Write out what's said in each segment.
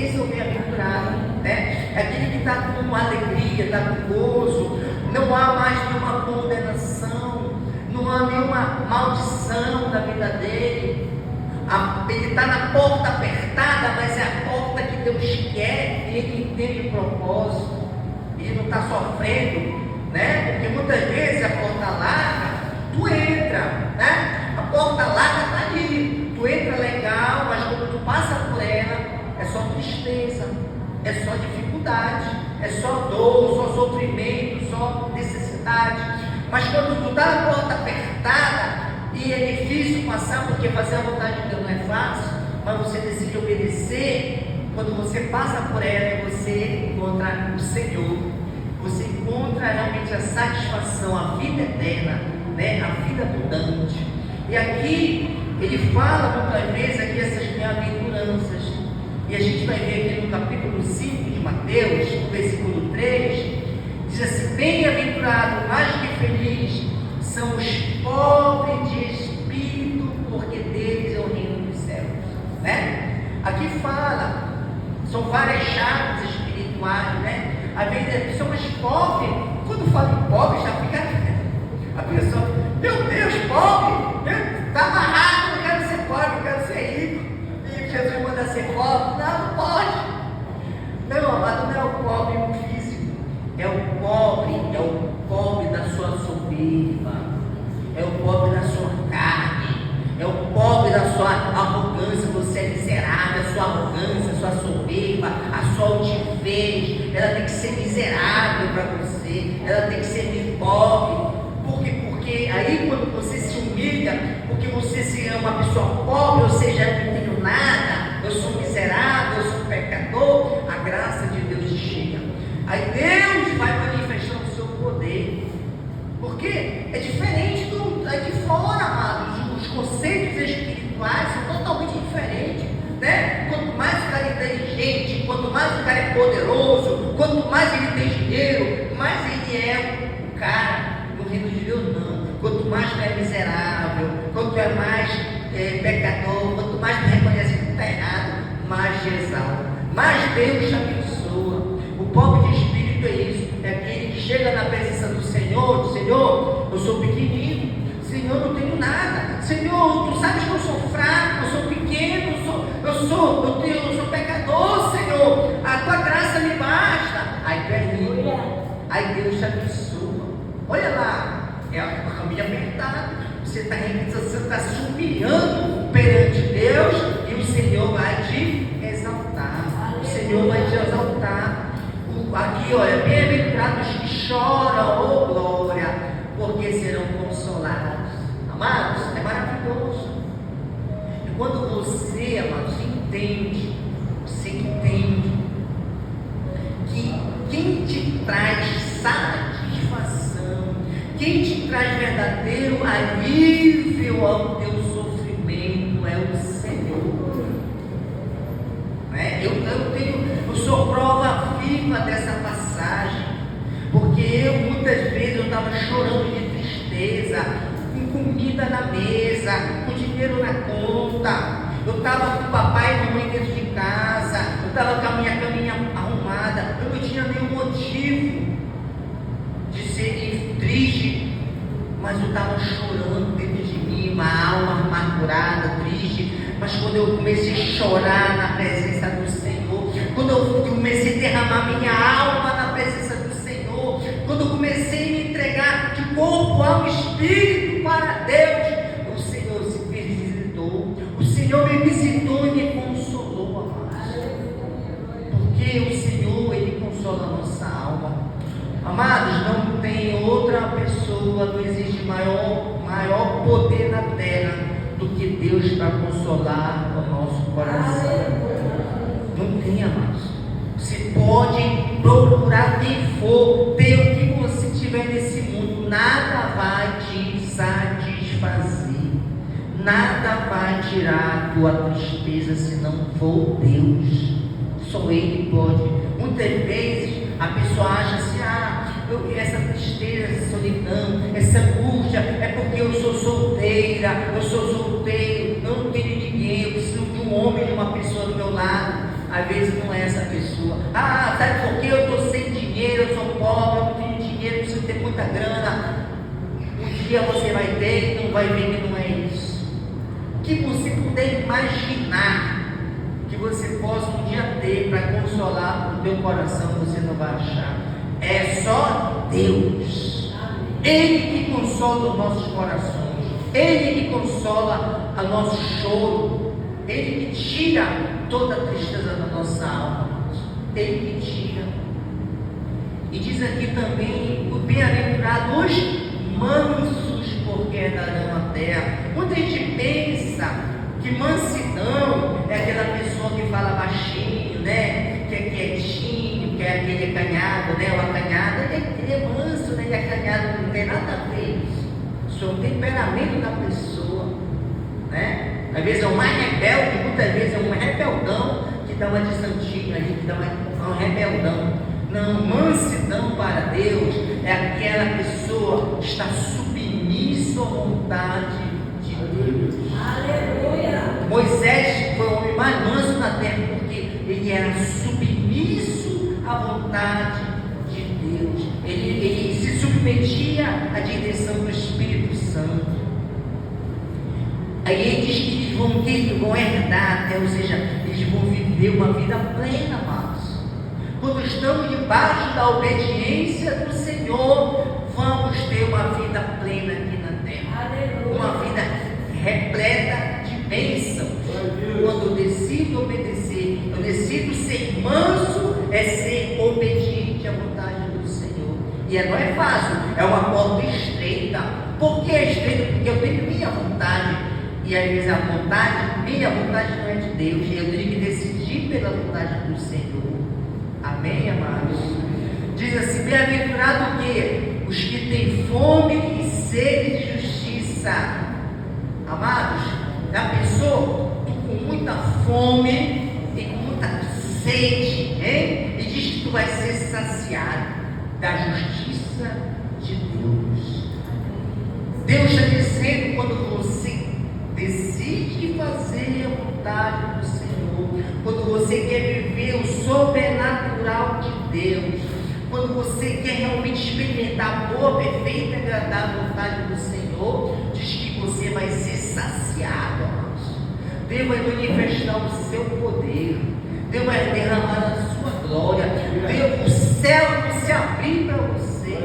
Esse é o bem-aventurado, né? É aquele que está com alegria, está com gozo. Não há mais nenhuma condenação, não há nenhuma maldição da vida dele. Ele está na porta apertada, mas é a porta que Deus quer, e ele entende o propósito. Ele não está sofrendo, né? Porque muitas vezes a porta larga, tu entra, né? A porta larga está ali, tu entra legal, mas quando tu passa por ela, é só tristeza, é só dificuldade, é só dor, só sofrimento, só necessidade. Mas quando tu está na porta apertada, e é difícil passar, porque fazer a vontade de Deus não é fácil, mas você decide obedecer. Quando você passa por ela, você encontra o Senhor, você encontra realmente a satisfação, a vida eterna, né? A vida abundante. E aqui ele fala muitas vezes aqui essas bem-aventuranças, e a gente vai ver aqui no capítulo 5 de Mateus, no versículo 3, diz assim: bem-aventurado, mais que feliz são os pobres de espírito, porque deles é o reino dos céus, né? Aqui fala, são várias chaves espirituais, né? Às vezes a pessoa mais pobre, quando fala em pobre, já fica a pessoa, meu Deus, pobre, está amarrado, não quero ser pobre, eu quero ser rico, e Jesus manda ser pobre. Não pode. Não, amado, não é o pobre físico, é o pobre da sua soberba, é o pobre da sua carne, é o pobre da sua arrogância. Você é miserável, a sua arrogância, a sua soberba, a sua altivez, ela tem que ser miserável para você, ela tem que ser pobre. Porque aí quando você se humilha, porque você é uma pessoa pobre, ou seja, eu não tenho nada, eu sou miserável, eu sou pecador, a graça de Deus chega. Aí Deus vai manifestando o seu poder, porque é diferente do de fora, amados. Os conceitos espirituais são totalmente diferentes, né? Quanto mais o cara é inteligente, quanto mais o cara é poderoso, quanto mais ele tem dinheiro, mais ele é o cara. No reino de Deus não. Quanto mais tu é miserável, quanto é mais pecador, quanto mais tu reconhece que tu está errado, mais te exalta, mais Deus te abençoa. O pobre de espírito é isso, é aquele que chega na presença do Senhor, diz: Senhor, eu sou pequenino, Senhor, eu não tenho nada, Senhor, tu sabes que eu sou fraco, eu sou pequeno, eu sou pecador, Senhor, a tua graça me basta. Aí tu é rico, aí Deus te abençoa. Olha lá, é a caminho apertado, você está se humilhando perante Deus, e o Senhor vai te exaltar. O Senhor vai te exaltar. Aqui, olha, bem-aventurados que choram, oh glória, porque serão consolados. Amados, é maravilhoso. E quando você, amados, entende que quem te traz satisfação, quem te traz verdadeiro alívio ao teu sofrimento é o Senhor, né? Eu sou prova viva dessa passagem, porque muitas vezes eu estava chorando de tristeza, com comida na mesa, com dinheiro na conta, eu estava com o papai e mamãe dentro de casa, eu estava com a minha caminha arrumada, eu não tinha nenhum motivo de ser triste, mas eu estava chorando dentro de mim, uma alma amargurada, triste. Mas quando eu comecei a chorar na presença do Senhor, quando eu comecei a derramar minha alma na presença do Senhor, quando eu comecei a me entregar de corpo, alma e espírito para Deus, o Senhor se me visitou, o Senhor me visitou e me consolou, amados. Porque o Senhor, Ele consola a nossa alma. Amados, não tem outra pessoa, não existe maior poder na terra do que Deus para consolar o nosso coração. Não tem, amados. Você pode procurar quem for, ter o que você tiver nesse mundo, nada vai te satisfazer, nada vai tirar a tua tristeza se não for Deus. Só Ele pode. Muitas vezes a pessoa acha assim: essa tristeza, essa solidão, essa angústia é porque eu sou solteira, eu sou solteiro, eu não tenho ninguém, eu preciso de um homem, de uma pessoa do meu lado. Às vezes não é essa pessoa. Ah, sabe por quê? Eu estou sem dinheiro, eu sou pobre, eu não tenho dinheiro, preciso ter muita grana. Um dia você vai ter e não vai ver que não é isso. O que você puder imaginar que você possa um dia ter para consolar o teu coração, você não vai achar. É só Deus. Ele que consola os nossos corações. Ele que consola o nosso choro. Ele que tira toda a tristeza da nossa alma. Ele que tira. E diz aqui também: o bem-aventurado os mansos, porque herdarão a terra. Muita gente pensa que mansidão é aquela pessoa que fala baixinho, né? Que é quietinho, que é aquele acanhado, né? O acanhado, ele é manso, né? Ele é acanhado, não tem nada a ver isso. Isso é o temperamento da pessoa, né? Às vezes é um mais rebelde, muitas vezes é um rebeldão que dá uma de santinho ali, que dá um rebeldão. Não, mansidão para Deus é aquela pessoa que está submissa à vontade de Deus. Aleluia! Moisés foi o homem mais manso na terra, porque ele era submisso à vontade de Deus. Ele se submetia à direção do Espírito Santo. Aí ele diz que eles vão herdar, ou seja, eles vão viver uma vida plena, amados. Quando estamos debaixo da obediência do Senhor, vamos ter uma vida plena aqui na terra. Aleluia. Uma vida repleta de bênção. Quando eu decido obedecer, eu decido ser manso, é ser obediente à vontade do Senhor. E não é fácil, é uma porta estreita. Por que é estreita? Porque eu tenho minha vontade. E às vezes minha vontade não é de Deus. Eu tenho que decidir pela vontade do Senhor. Amém, amados? Diz assim: bem-aventurado o quê? Os que têm fome e sede de justiça. Amados, já pensou? Tu com muita fome e com muita sede, hein? E diz que tu vai ser saciado da justiça de Deus. Deus está dizendo, quando você decide fazer a vontade do Senhor, quando você quer viver o sobrenatural de Deus, quando você quer realmente experimentar a boa, perfeita e agradável vontade do Senhor, diz que você vai ser saciado, amados. Deus vai manifestar o seu poder, Deus vai derramar a sua glória, Deus, o céu vai se abrir para você,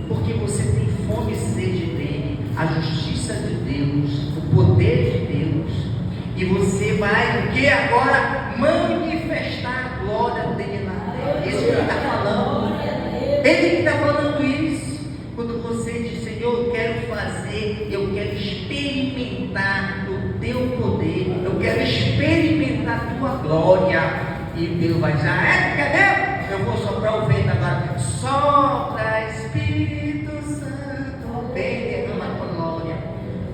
porque você tem fome e sede dele, a justiça de Deus, o poder de Deus. E você vai, o que agora? Manifestar a glória dele na terra. Isso que ele está falando. Ele que está falando isso. Quando você diz: Senhor, eu quero fazer, eu quero experimentar o teu poder, eu quero experimentar a tua glória. E Deus vai dizer: cadê? Eu vou soprar o vento agora. Sopra, Espírito Santo, vem, derrama a tua glória.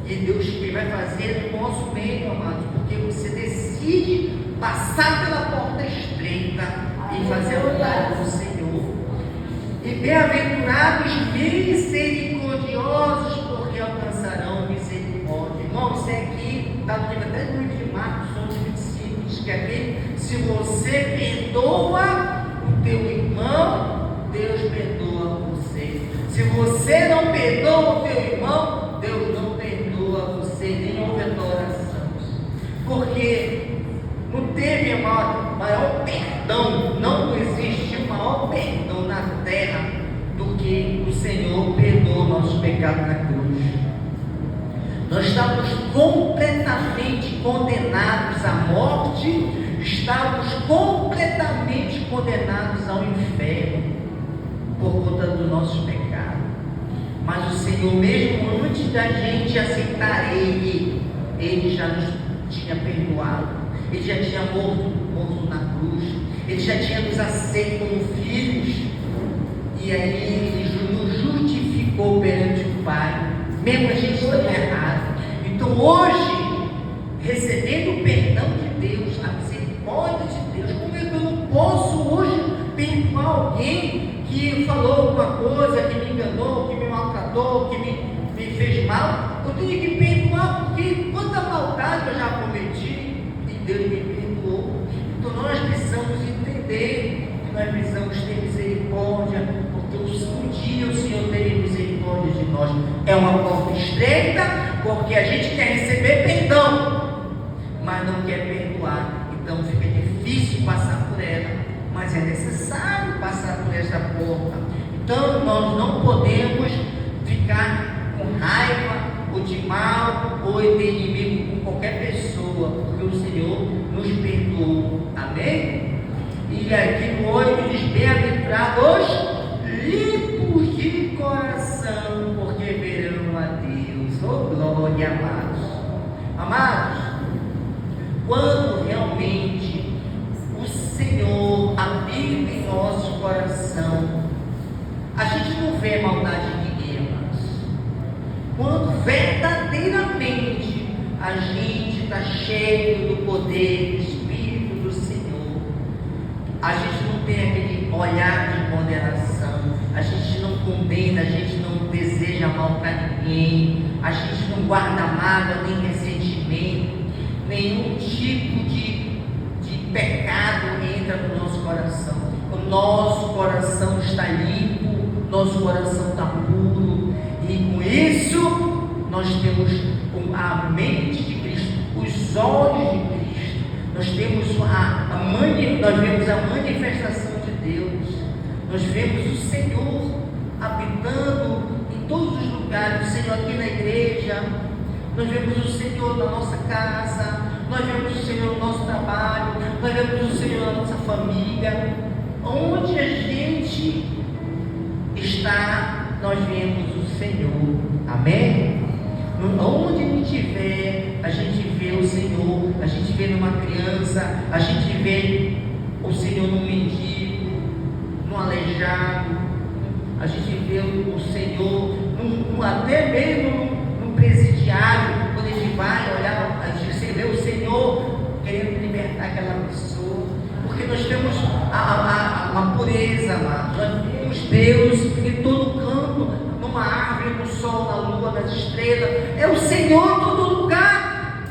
E Deus que vai fazer no nosso meio, amados, porque você decide passar pela porta estreita e fazer a vontade do Senhor. E bem-aventurados misericordiosos, porque alcançarão misericórdia. Irmão, isso aqui está no livro até do livro de Marcos 11:25, diz que aqui, se você perdoa o teu irmão, Deus perdoa você. Se você não perdoa o teu irmão, Deus não perdoa você, nem ouve a tua oração. Porque não teve maior perdão, não existe maior perdão na terra do que o Senhor perdoa o nosso pecado na cruz. Nós estávamos completamente condenados à morte, estávamos completamente condenados ao inferno por conta do nosso pecado. Mas o Senhor, mesmo antes da gente aceitar Ele já nos tinha perdoado, Ele já tinha morto na cruz, Ele já tinha nos aceito como filhos, e aí Ele nos justificou perante o Pai, mesmo a gente estando errado. Então hoje, recebendo o perdão de Deus, a misericórdia de Deus, como é que eu não posso hoje perdoar alguém que falou alguma coisa, que me enganou, que me maltratou, que me fez mal? Eu tenho que perdoar, porque quanta maldade eu já cometi e Deus me perdoou. Então nós precisamos entender que nós precisamos ter misericórdia, porque um dia o Senhor teve misericórdia de nós. É uma porta estreita, porque a gente quer receber perdão, mas não quer perdoar. Então fica difícil passar por ela, mas é necessário passar por essa porta. Então nós não podemos ficar com raiva, ou de mal, ou de inimigo com qualquer pessoa, porque o Senhor nos perdoou. Amém? E aqui no 8 diz: bem-aventurados limpos de coração, porque verão a Deus. Oh glória, amados. Amados, quando realmente o Senhor habita em nosso coração, a gente não vê maldade em ninguém, amados. Quando verdadeiramente a gente está cheio do poder do Espírito do Senhor, a gente não tem aquele olhar de condenação, a gente não condena, a gente não deseja mal para ninguém, a gente não guarda mágoa nem ressentimento, nenhum tipo de pecado entra no nosso coração. O nosso coração está limpo, nosso coração está puro, e com isso nós temos a mente de Cristo, os olhos de Cristo, nós temos nós vemos a manifestação de Deus, nós vemos o Senhor habitando em todos os lugares, o Senhor aqui na igreja, nós vemos o Senhor na nossa casa, nós vemos o Senhor no nosso trabalho, nós vemos o Senhor na nossa família. Onde a gente está, nós vemos o Senhor. Amém? Onde a gente estiver, a gente vê o Senhor, a gente vê numa criança, a gente vê o Senhor num mendigo, num aleijado, a gente vê o Senhor até mesmo num presidiário, quando a gente vai olhar, a gente vê o Senhor querendo libertar aquela pessoa, porque nós temos uma pureza, amados. Nós vemos Deus em todo canto, numa árvore, no sol, na lua, nas estrelas. É o Senhor em todo lugar.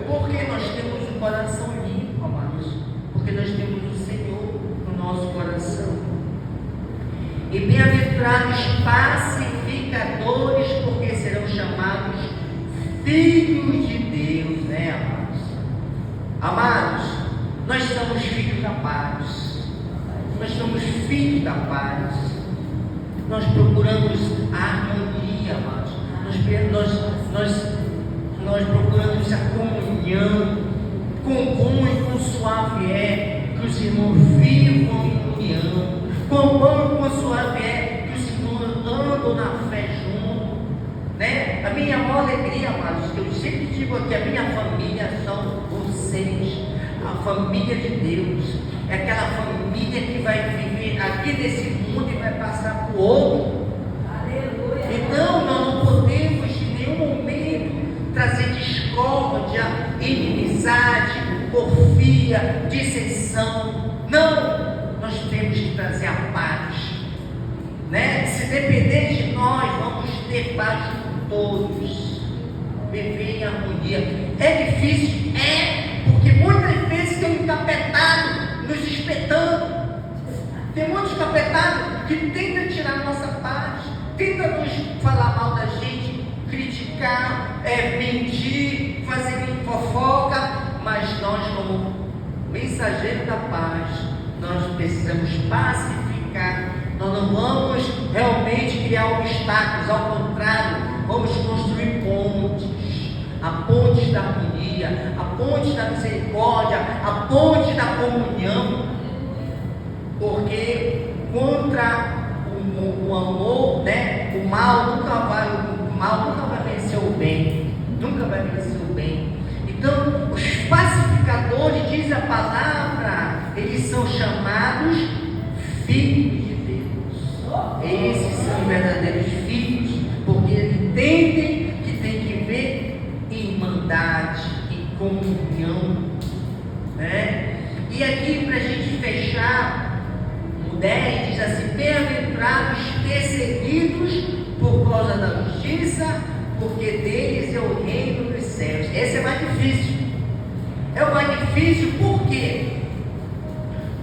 Porque nós temos um coração limpo, amados. Porque nós temos o Senhor no nosso coração. E bem-aventurados pacificadores, porque serão chamados filhos de Deus, né, amados? Amados, nós somos filhos da paz. Nós somos filhos da paz. Nós procuramos a harmonia, amados. Nós procuramos a comunhão. Quão bom e quão suave é que os irmãos vivam em união. Quão bom e quão suave é que os irmãos andam na fé junto, né? A minha maior alegria, amados, que eu sempre digo aqui, a minha família são vocês. A família de Deus é aquela família que vai viver aqui nesse mundo e vai passar para o outro. Aleluia. Então nós não podemos em nenhum momento trazer discórdia, inimizade, porfia, dissensão. Não, nós temos que trazer a paz, né? Se depender de nós, vamos ter paz com todos, viver em harmonia. É difícil? Porque muitas vezes tem um encapetado nos espetando. Tem muitos encapetados que tentam tirar a nossa paz, tentam nos falar mal da gente, criticar, mentir, fazer fofoca. Mas nós, como mensageiros da paz, nós precisamos pacificar. Nós não vamos realmente criar obstáculos, ao contrário, vamos construir pontes. A ponte da harmonia, a ponte da misericórdia, a ponte da comunhão, porque contra o amor, né, o mal nunca vai vencer o bem, nunca vai vencer o bem. Então, os pacificadores, diz a palavra, eles são chamados filhos de Deus. Esses são verdadeiros filhos, porque eles entendem que tem que ver em irmandade, em comunhão, né? E aqui, para a gente fechar, o 10 diz assim: bem-aventurados perseguidos por causa da justiça, porque deles é o reino dos céus. Esse é mais difícil. É o mais difícil por quê?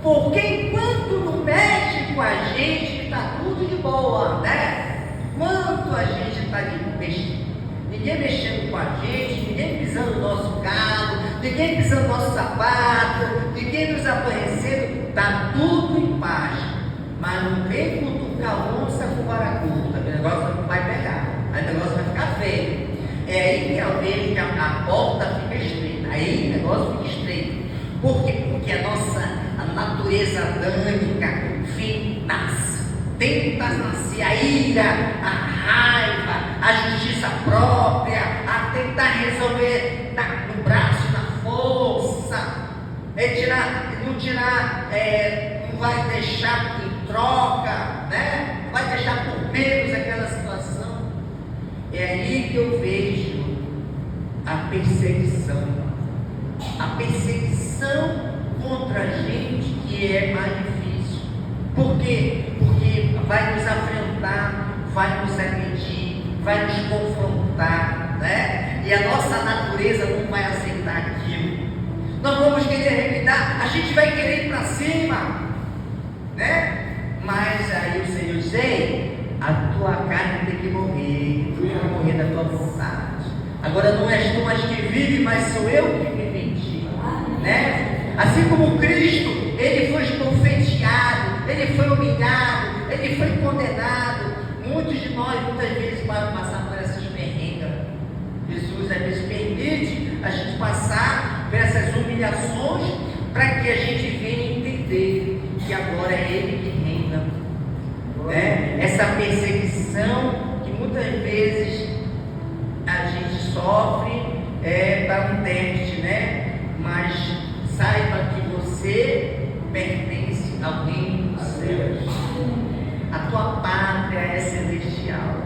Porque enquanto não mexe com a gente, está tudo de boa, né? Enquanto a gente está ninguém mexendo com a gente, ninguém pisando no nosso carro, ninguém pisando no nosso sapato, ninguém nos aborrecendo, está tudo em paz. Mas não vem cutucar onça com vara curta, o negócio não vai pegar, aí o negócio vai ficar feio. É aí que eu vejo que a porta fica estreita, aí o negócio fica estreito. Por quê? Porque a natureza adâmica nasce, tenta nascer a ira, a raiva, a justiça própria, a tentar resolver no braço, na força, não vai deixar em troca, né? Não vai deixar por menos aquela situação. É aí que eu vejo a perseguição contra a gente, que é mais difícil. Por quê? Porque vai nos afrontar, vai nos agredir, vai nos confrontar, né? E a nossa natureza não vai aceitar aquilo. Nós vamos querer revidar, a gente vai querer ir para cima, né? Mas aí o Senhor diz: ei, a tua carne tem que morrer, tu vai morrer da tua vontade. Agora não és tu mais que vive, mas sou eu que vivo em ti, né? Assim como Cristo, ele foi esbofeteado, ele foi humilhado, ele foi condenado. Muitos de nós, muitas vezes, para passar por essas perrengas. Jesus, às vezes, permite a gente passar por essas humilhações, para que a gente venha entender que agora é Ele que reina, né? Essa perseguição que muitas vezes a gente sofre para um teste, né? Mas saiba que você pertence ao reino dos céus. A tua pátria é celestial.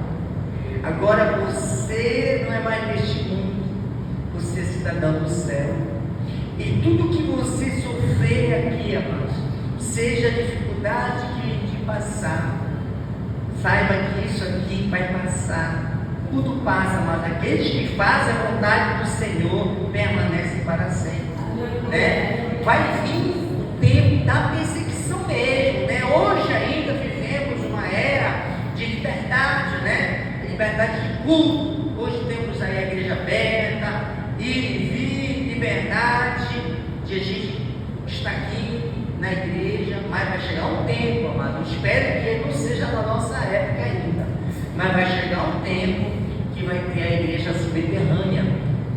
Agora você não é mais deste mundo, você é cidadão do céu. E tudo que você sofrer aqui, amados, seja a dificuldade que te passar, saiba que isso aqui vai passar. Tudo passa, mas aqueles que fazem a vontade do Senhor permanecem para sempre, né? Vai vir o tempo da perseguição mesmo, né? Hoje ainda vivemos uma era de liberdade, né? Liberdade de culto. Hoje temos aí a igreja aberta, ir e vir, liberdade de a gente estar aqui na igreja, mas vai chegar um tempo, amado, espero que não seja na nossa época ainda, mas vai chegar um tempo que vai ter a igreja subterrânea,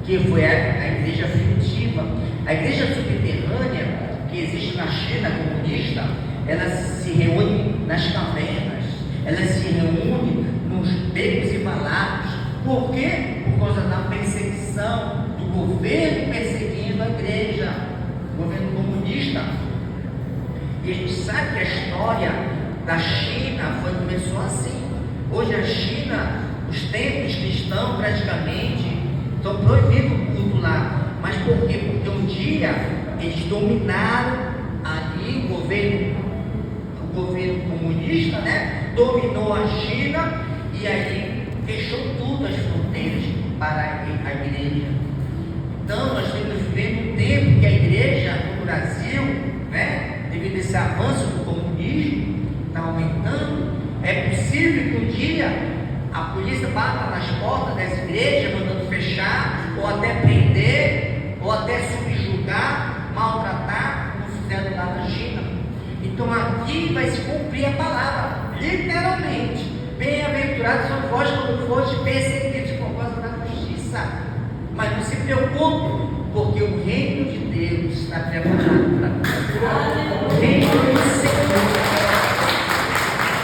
que foi a igreja primitiva. A igreja subterrânea, que existe na China comunista, ela se reúne nas cavernas, ela se reúne nos becos e valacos. Por quê? Por causa da perseguição do governo perseguindo a igreja, o governo comunista. E a gente sabe que a história da China começou assim. Hoje a China, os templos cristãos praticamente estão proibidos o culto lá. Mas por quê? Porque um dia eles dominaram ali o governo comunista, né? Dominou a China e aí fechou tudo as fronteiras para a igreja. Então nós temos vivendo um tempo que a igreja no Brasil, né, devido a esse avanço do comunismo, está aumentando. É possível que um dia a polícia bata nas portas das igrejas, mandando fechar, ou até prender, ou até subjugar, maltratar, como fizeram lá na China. Então aqui vai se cumprir a palavra, literalmente. Bem-aventurados são vós quando foste perseguidos por causa da justiça. Mas não se preocupe, porque o reino de Deus está preparado para nós. O reino do Senhor,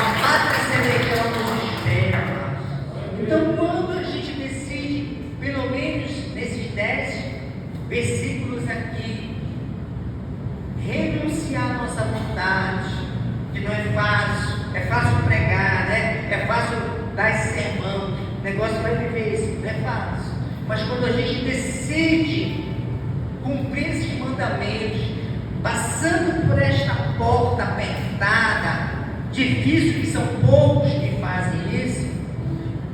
a pátria celestial nos espera. Então, quando a gente decide, pelo menos nesses 10 versículos aqui, renunciar à nossa vontade, que não é fácil pregar, né? É fácil dar esse sermão, o negócio vai viver isso, não é fácil. Mas quando a gente decide cumprir esses mandamentos, passando por esta porta apertada, difícil, que são poucos que fazem isso,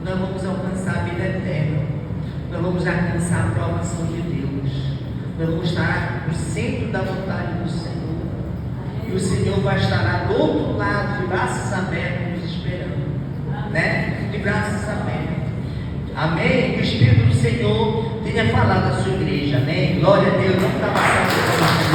nós vamos alcançar a vida eterna, nós vamos alcançar a aprovação de Deus, nós vamos estar no centro da vontade do Senhor, e o vai estar do outro lado, de braços abertos, nos esperando, né? De braços abertos. Amém? Que o Espírito do Senhor tenha falado à sua igreja. Amém? Glória a Deus. Vamos estar passando.